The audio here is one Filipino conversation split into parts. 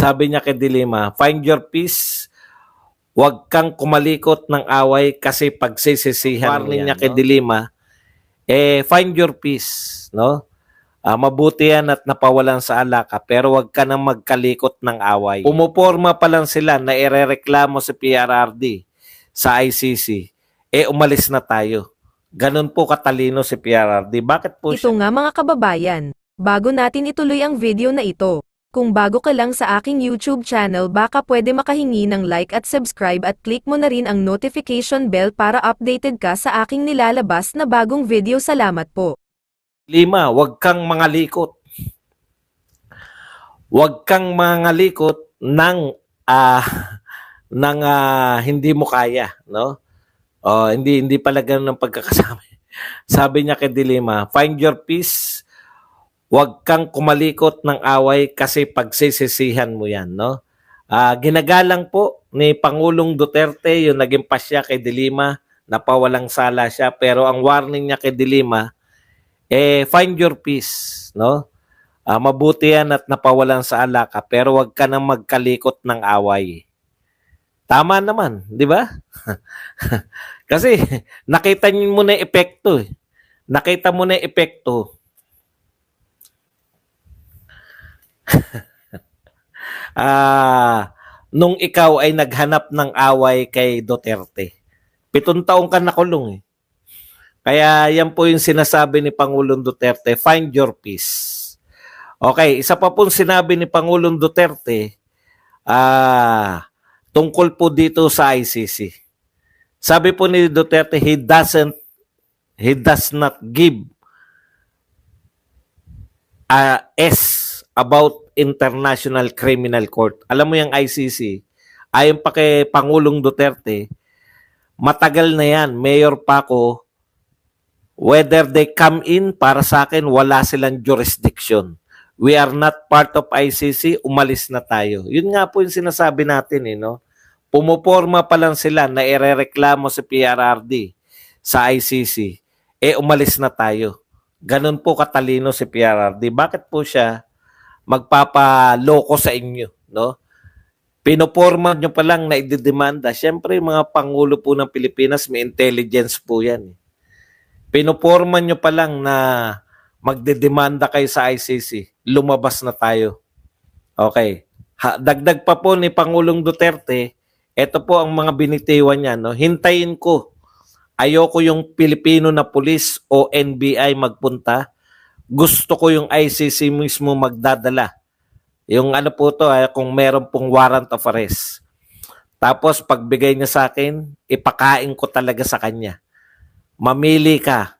Sabi niya kay Dilima, find your peace, huwag kang kumalikot ng away kasi pagsisisihan mo yan. Niya kay Dilima, find your peace, no? Mabuti yan at napawalan sa alaka pero huwag ka nang magkalikot ng away. Pumuporma pa lang sila na irereklamo si PRRD sa ICC. Umalis na tayo. Ganun po katalino si PRRD. Bakit po Ito nga mga kababayan, bago natin ituloy ang video na ito, kung bago ka lang sa aking YouTube channel baka pwede makahingi ng like at subscribe at click mo na rin ang notification bell para updated ka sa aking nilalabas na bagong video. Salamat po. Lima, huwag kang mangalikot. Huwag kang mangalikot ng hindi mo kaya, no? Hindi pala ganun ang pagkakasabi. Sabi niya kay Dilima, find your peace. Huwag kang kumalikot ng away kasi pagsisisihan mo yan, no? Ginagalang po ni Pangulong Duterte yung naging pasya kay Dilima, napawalang sala siya, pero ang warning niya kay Dilima, find your peace, no? Mabuti yan at napawalan sa alaka, pero wag ka nang magkalikot ng away. Tama naman, di ba? Kasi nakita niyo mo na yung epekto. Nakita mo na yung epekto. Nung ikaw ay naghanap ng away kay Duterte. 7 taong ka nakulong eh. Kaya yan po yung sinasabi ni Pangulong Duterte, find your peace. Okay, isa pa po sinabi ni Pangulong Duterte tungkol po dito sa ICC. Sabi po ni Duterte, he does not give a S about International Criminal Court. Alam mo yung ICC, ayon pa kay Pangulong Duterte, matagal na yan, Mayor Paco, whether they come in, para sa akin, wala silang jurisdiction. We are not part of ICC, umalis na tayo. Yun nga po yung sinasabi natin, no? Pumuporma pa lang sila na irereklamo si PRRD sa ICC. Umalis na tayo. Ganun po katalino si PRRD. Bakit po siya magpapaloko sa inyo, no? Pinoporma nyo pa lang na ididemanda. Siyempre, mga Pangulo po ng Pilipinas, may intelligence po yan. Pinoporma nyo pa lang na magdedemanda kayo sa ICC. Lumabas na tayo. Okay. Dagdag pa po ni Pangulong Duterte, ito po ang mga binitiwan niya. No? Hintayin ko. Ayoko yung Pilipino na pulis o NBI magpunta. Gusto ko yung ICC mismo magdadala. Yung ano po to, kung meron pong warrant of arrest. Tapos pagbigay niya sa akin, ipakain ko talaga sa kanya. Mamili ka,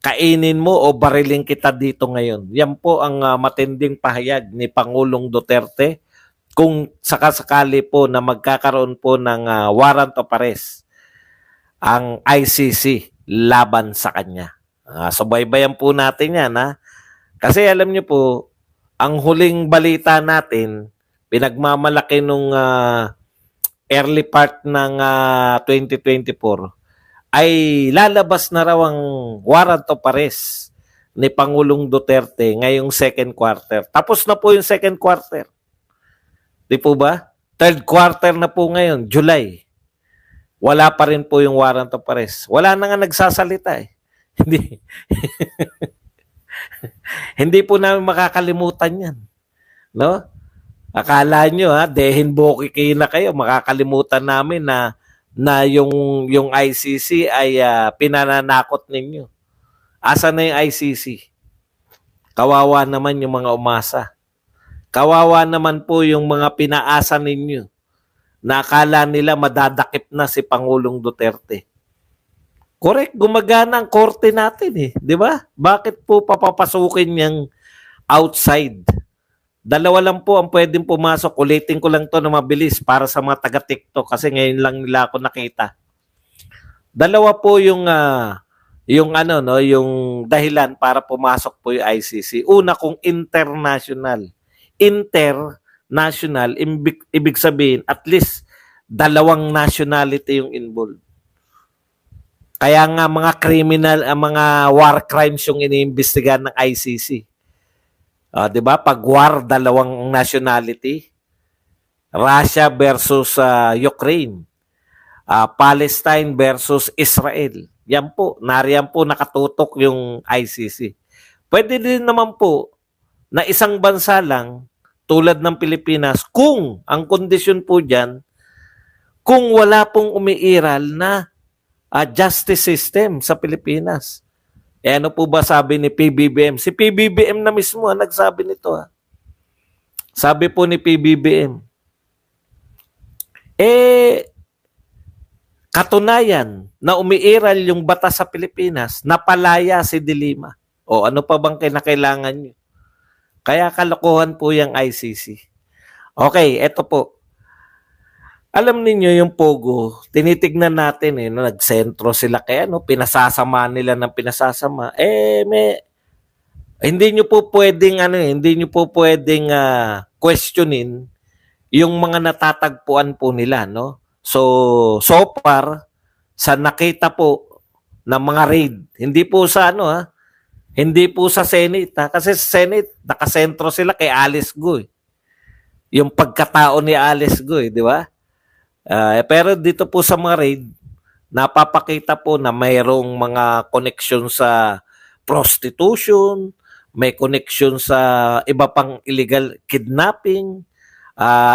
kainin mo o bariling kita dito ngayon. Yan po ang matinding pahayag ni Pangulong Duterte kung sakasakali po na magkakaroon po ng warrant of arrest ang ICC laban sa kanya. Subaybayan po natin yan. Kasi alam niyo po, ang huling balita natin, pinagmamalaki nung early part ng 2024, ay lalabas na raw ang warrant of arrest ni Pangulong Duterte ngayong second quarter. Tapos na po yung second quarter. Di po ba? Third quarter na po ngayon, July. Wala pa rin po yung warrant of arrest. Wala na nga nagsasalita eh. Hindi po namin makakalimutan yan. No? Akala nyo dehin boki na kayo, makakalimutan namin na yung ICC ay pinananakot ninyo. Asa na yung ICC? Kawawa naman yung mga umasa. Kawawa naman po yung mga pinaasa ninyo na akala nila madadakip na si Pangulong Duterte. Correct, gumagana ang korte natin eh. Di ba? Bakit po papapasukin niyang outside? 2 lang po ang pwedeng pumasok. Ulitin ko lang to na mabilis para sa mga taga-TikTok kasi ngayon lang nila ako nakita. 2 po yung dahilan para pumasok po yung ICC. Una, kung international. International, ibig sabihin at least 2 nationality yung involved. Kaya nga mga criminal, mga war crimes yung iniimbestigahan ng ICC. 'Di ba? Pag war, 2 nationality. Russia versus Ukraine. Palestine versus Israel. Yan po, nariyan po nakatutok yung ICC. Pwede din naman po na isang bansa lang tulad ng Pilipinas kung ang kondisyon po dyan, kung wala pong umiiral na justice system sa Pilipinas. Ano po ba sabi ni PBBM? Si PBBM na mismo nagsabi nito. Sabi po ni PBBM, katunayan na umiiral yung batas sa Pilipinas, napalaya si De Lima. O ano pa bang kinakailangan nyo? Kaya kalokohan po yung ICC. Okay, eto po. Alam niyo yung Pogo, tinitignan natin no, nagsentro sila kaya pinasasama nila ng pinasasama. Hindi niyo po pwedeng questionin yung mga natatagpuan po nila, no? So far sa nakita po ng mga raid, hindi po sa hindi po sa Senate kasi sa Senate nakasentro sila kay Alice Guy. Yung pagkatao ni Alice Guy, di ba? Pero dito po sa mga raid, napapakita po na mayroong mga connection sa prostitution, may connection sa iba pang illegal kidnapping,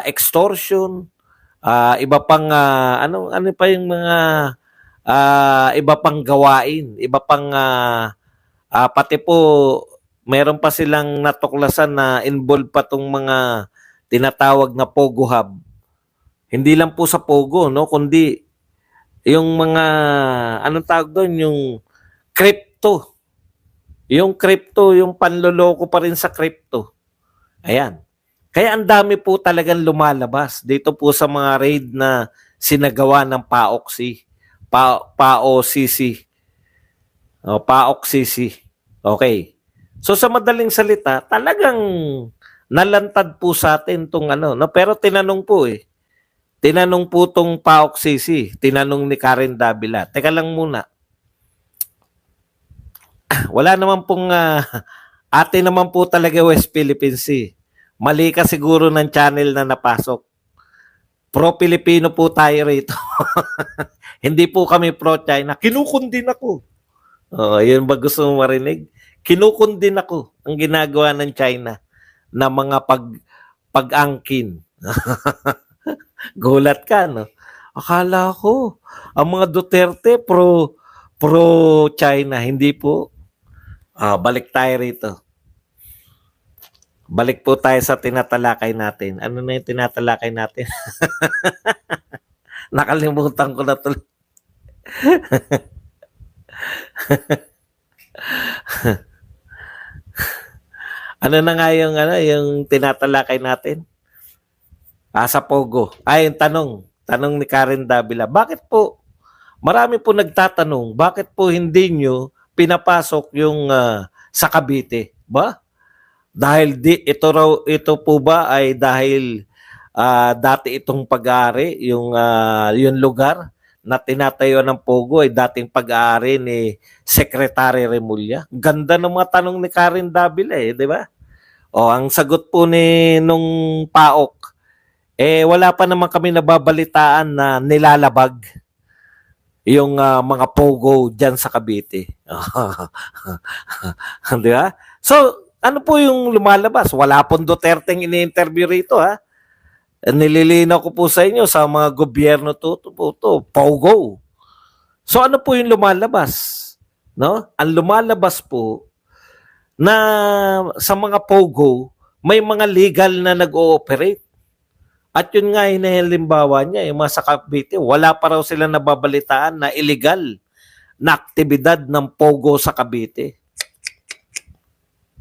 extortion, iba pang ano pa yung mga iba pang gawain, iba pang pati po meron pa silang natuklasan na involved pa tong mga tinatawag na Pogo Hub. Hindi lang po sa Pogo, no, kundi yung mga anong tawag doon, yung crypto. Yung crypto, yung panloloko pa rin sa crypto. Ayan. Kaya ang dami po talagang lumalabas dito po sa mga raid na sinagawa ng PAOCC. PAOCC. PAOCC. Okay. So sa madaling salita, talagang nalantad po sa atin tong pero tinanong po Tinanong po tong PAOCC, tinanong ni Karen Davila. Teka lang muna. Wala naman pong ate naman po talaga West Philippine Sea. Mali ka siguro ng channel na napasok. Pro-Pilipino po tayo rito. Hindi po kami pro-China. Kinukundin ako. Yun ba gusto mo marinig? Kinukundin ako ang ginagawa ng China na mga pag-angkin. Gulat ka, no? Akala ko, ang mga Duterte pro-China. Hindi po. Balik tayo rito. Balik po tayo sa tinatalakay natin. Ano na yung tinatalakay natin? Nakalimutan ko na tuloy. Ano na nga yung tinatalakay natin? Sa Pogo. Yung tanong ni Karen Davila. Bakit po, marami po nagtatanong, bakit po hindi nyo pinapasok yung sa Cavite? Ba? Dahil ito po ba ay dahil dati itong pag-aari, yung lugar na tinatayo ng Pogo ay dating pag-aari ni Secretary Remulla. Ganda ng mga tanong ni Karen Davila di ba? Ang sagot po nung PAOK, wala pa naman kami nababalitaan na nilalabag yung mga Pogo dyan sa Cavite. Di ba? So, ano po yung lumalabas? Wala pong Duterteng ini-interview rito, Nililinaw ko po sa inyo sa mga gobyerno to, Pogo. So, ano po yung lumalabas? No? Ang lumalabas po na sa mga Pogo, may mga legal na nag-ooperate. At yun nga hinahalimbawa niya, yung mga sa Cavite, wala pa raw sila nababalitaan na illegal na aktibidad ng Pogo sa Cavite.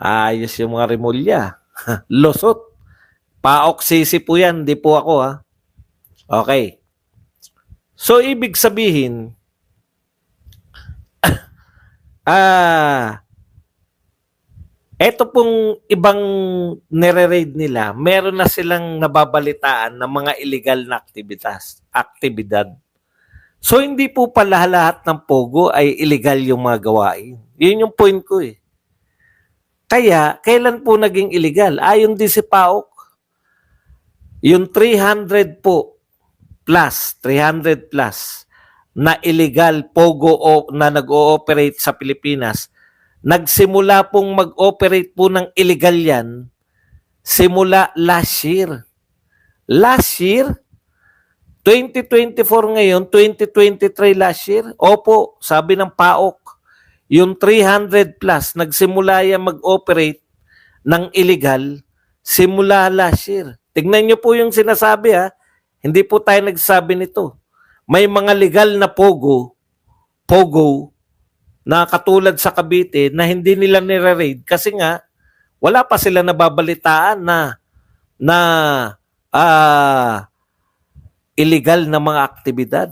Ayos yung mga Remulla. Losot. PAOCC po yan, di po ako Okay. So, ibig sabihin, eto pong ibang nire-raid nila, meron na silang nababalitaan ng mga illegal na aktibidad. So, hindi po pala lahat ng Pogo ay illegal yung mga gawain. Yun yung point ko Kaya, kailan po naging illegal? Ayon din si PAOK. Yung 300 po plus, 300 plus na illegal pogo o na nag-ooperate sa Pilipinas, nagsimula pong mag-operate po ng illegal yan simula last year. Last year, 2024 ngayon, 2023 last year. Opo, sabi ng PAOK, yung 300 plus, nagsimula yan mag-operate ng illegal simula last year. Tignan nyo po yung sinasabi ha. Hindi po tayo nagsabi nito. May mga legal na pogo, na katulad sa Cavite na hindi nila nire-raid kasi nga wala pa sila nababalitaan na illegal na mga aktibidad.